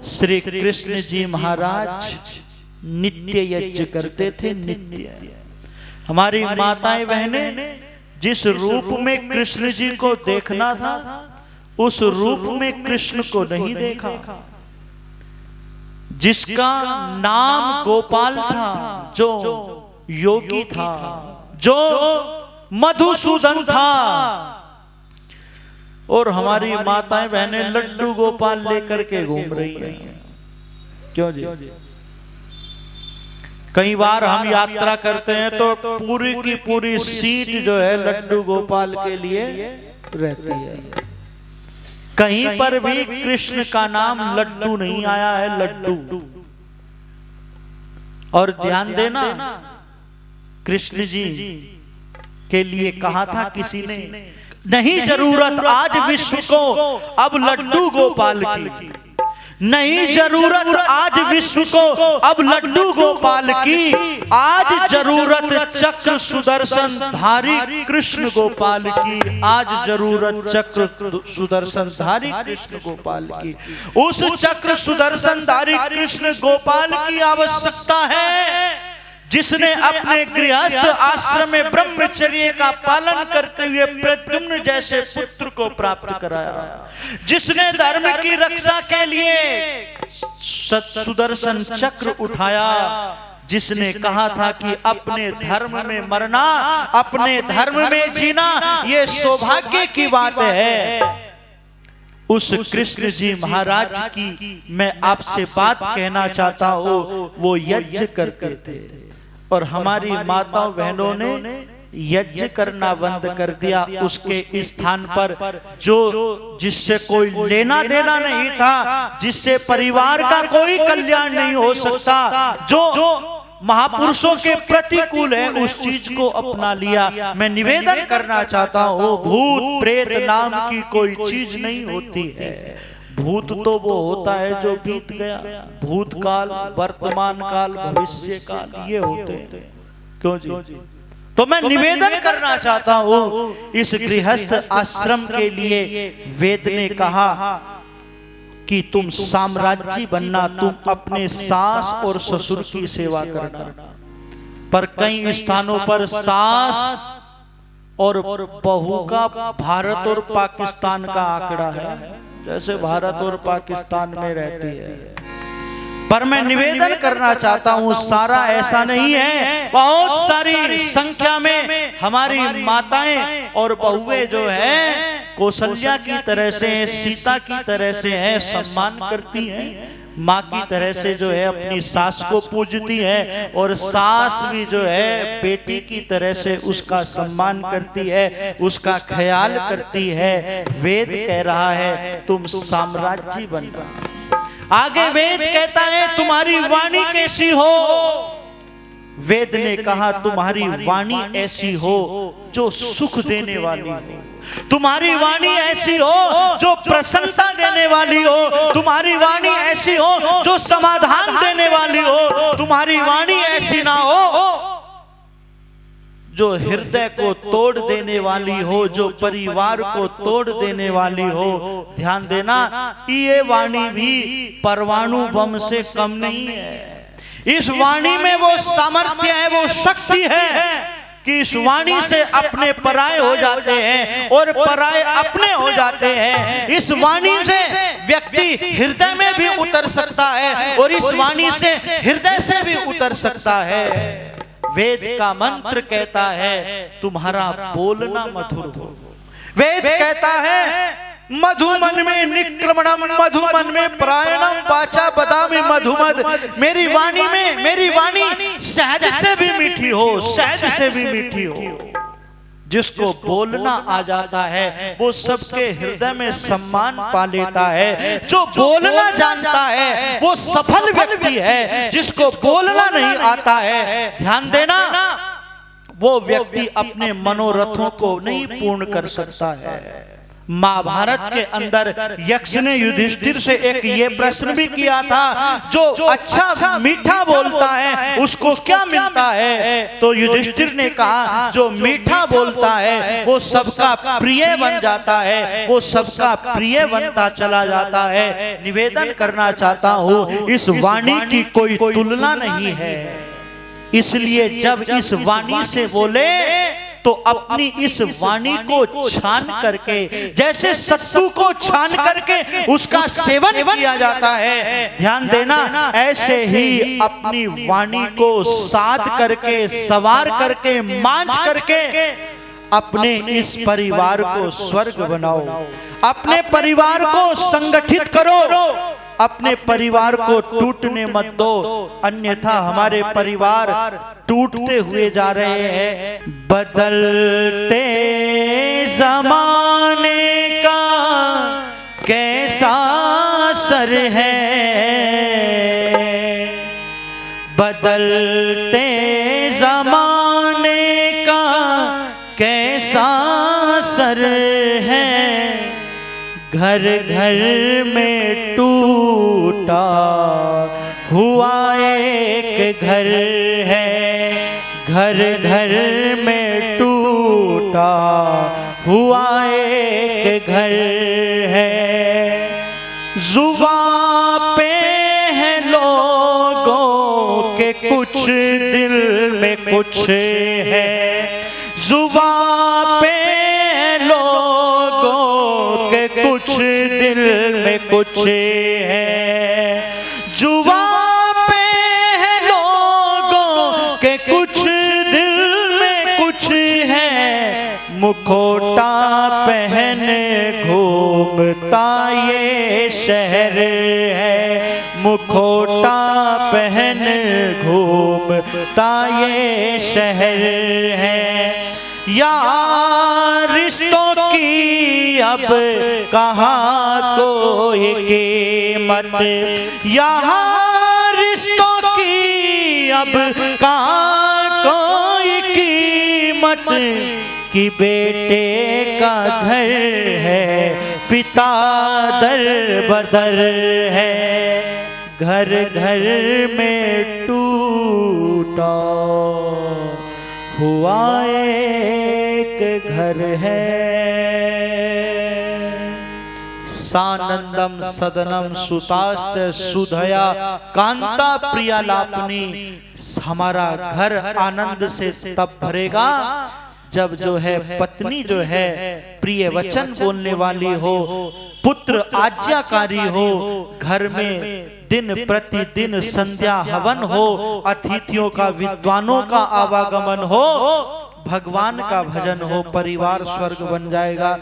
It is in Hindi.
श्री कृष्ण जी महाराज नित्य यज्ञ करते थे। नित्य हमारी माताएं बहनें जिस रूप में कृष्ण जी को देखना था उस रूप में कृष्ण को नहीं देखा। जिसका नाम गोपाल था, जो योगी था, जो मधुसूदन था, और हमारी माताएं बहनें लड्डू गोपाल लेकर के घूम रही हैं। क्यों जी? कई बार हम यात्रा करते हैं तो पूरी की पूरी सीट जो है लड्डू गोपाल के लिए रहती है। कहीं पर भी कृष्ण का नाम लड्डू नहीं आया है, लड्डू। और ध्यान देना, कृष्ण जी के लिए कहा था किसी ने, नहीं जरूरत आज विश्व को अब लड्डू गोपाल की, नहीं जरूरत आज विश्व को अब लड्डू गोपाल की, आज जरूरत चक्र सुदर्शन धारी कृष्ण गोपाल की, आज जरूरत चक्र सुदर्शन धारी कृष्ण गोपाल की। उस चक्र सुदर्शन धारी कृष्ण गोपाल की आवश्यकता है जिसने अपने गृहस्थ आश्रम में ब्रह्मचर्य का पालन करते हुए प्रद्युम्न जैसे पुत्र को प्राप्त कराया, जिसने धर्म की रक्षा के लिए सुदर्शन चक्र उठाया, जिसने कहा था कि अपने धर्म में मरना, अपने धर्म में जीना ये सौभाग्य की बात है। उस कृष्ण जी महाराज की मैं आपसे बात कहना चाहता हूं। वो यज्ञ करते थे और हमारी माताओं बहनों ने यज्ञ करना बंद कर दिया। उसके स्थान पर जो जिससे कोई लेना देना नहीं था, जिससे परिवार का कोई कल्याण नहीं हो सकता, जो महापुरुषों के प्रतिकूल है, उस चीज को अपना लिया। मैं निवेदन करना चाहता हूँ, भूत प्रेत नाम की कोई चीज नहीं होती है। भूत तो वो होता है जो बीत गया, भूतकाल, वर्तमान काल, भविष्य काल, ये होते हैं। क्यों जी? तो मैं निवेदन करना चाहता हूँ, इस गृहस्थ आश्रम के लिए वेद ने कहा कि तुम साम्राज्य बनना, तुम अपने सास और ससुर की सेवा करना। पर कई स्थानों पर सास और बहू का भारत और पाकिस्तान का आंकड़ा है, जैसे भारत और पाकिस्तान में रहती है। पर मैं निवेदन करना चाहता हूं, सारा ऐसा नहीं है। बहुत सारी संख्या में हमारी माताएं और बहुएं जो है कौशल्या की तरह से, सीता की तरह से है, सम्मान करती हैं। माँ की तरह से जो है अपनी सास को पूजती है, और सास भी जो है बेटी की तरह से उसका सम्मान करती है, उसका ख्याल करती है। वेद कह रहा है तुम साम्राज्य बनना। आगे वेद कहता है तुम्हारी वाणी कैसी हो। वेद ने कहा तुम्हारी वाणी ऐसी हो जो सुख देने वाली हो, तुम्हारी वाणी ऐसी हो जो प्रसन्नता देने वाली हो, तुम्हारी वाणी ऐसी हो जो समाधान देने वाली हो, तुम्हारी वाणी ऐसी ना हो जो हृदय को तोड़ देने वाली हो, जो परिवार को तोड़ देने वाली हो। ध्यान देना, ये वाणी भी परमाणु बम से कम नहीं है। इस वाणी में वो सामर्थ्य है, वो शक्ति है कि इस वाणी से अपने पराये हो जाते हैं और पराये अपने हो जाते हैं। इस वाणी से व्यक्ति हृदय में भी उतर सकता है और इस वाणी से हृदय से भी उतर सकता है। वेद का मंत्र कहता है तुम्हारा बोलना मधुर हो। वेद कहता है मधुमन में निक्रमणम, मधुमन में प्रायणम, वाचा बदामि मधुमद। मेरी वाणी सहज से भी मीठी हो, सहज से भी मीठी हो। जिसको बोलना आ जाता है वो सबके हृदय में सम्मान पा लेता है। जो बोलना जानता है वो सफल व्यक्ति है। जिसको बोलना नहीं आता है, ध्यान देना, वो व्यक्ति अपने मनोरथों को नहीं पूर्ण कर सकता है। महाभारत के अंदर यक्ष ने युधिष्ठिर से एक ये प्रश्न भी किया था, जो अच्छा मीठा बोलता है उसको क्या मिलता है? तो युधिष्ठिर ने कहा, जो मीठा बोलता है वो सबका प्रिय बन जाता है, वो सबका प्रिय बनता चला जाता है। निवेदन करना चाहता हूँ, इस वाणी की कोई तुलना नहीं है, इसलिए जब इस वाणी से बोले तो अपनी इस वाणी को छान करके, जैसे सत्तू को छान करके उसका सेवन किया जाता है, ध्यान देना, ऐसे ही अपनी वाणी को साध करके, सवार करके, मांझ करके अपने इस परिवार को स्वर्ग बनाओ, अपने परिवार को संगठित करो, अपने परिवार को टूटने मत दो, अन्यथा हमारे परिवार टूटते हुए जा रहे हैं। बदलते जमाने का कैसा असर है, बदलते जमाने का कैसा असर है, घर घर में टूटा हुआ एक घर है, घर घर में टूटा हुआ एक घर है। जुबां पे है लोगों के कुछ, दिल में कुछ है, जुबां पे कुछ, दिल में कुछ है, जुबां पे है लोगों के कुछ, दिल में कुछ है। मुखौटा पहने घूमता ये शहर है, मुखौटा पहने घूमता ये शहर है। यार रिश्तों की अब कहाँ कोई कीमत, यहाँ रिश्तों की अब कहाँ कोई कीमत, कि बेटे का घर है, पिता दर बदर है, घर घर में टूटा हुआ एक घर है। सानंदम सदनम सुताश्च सुधया कांता प्रिया लापनी। हमारा घर आनंद से तब भरेगा जब जो है पत्नी जो है प्रिय वचन बोलने वाली हो, पुत्र आज्ञाकारी हो, घर में दिन प्रतिदिन संध्या हवन हो, अतिथियों का विद्वानों का आवागमन हो, भगवान का भजन हो, परिवार स्वर्ग बन जाएगा।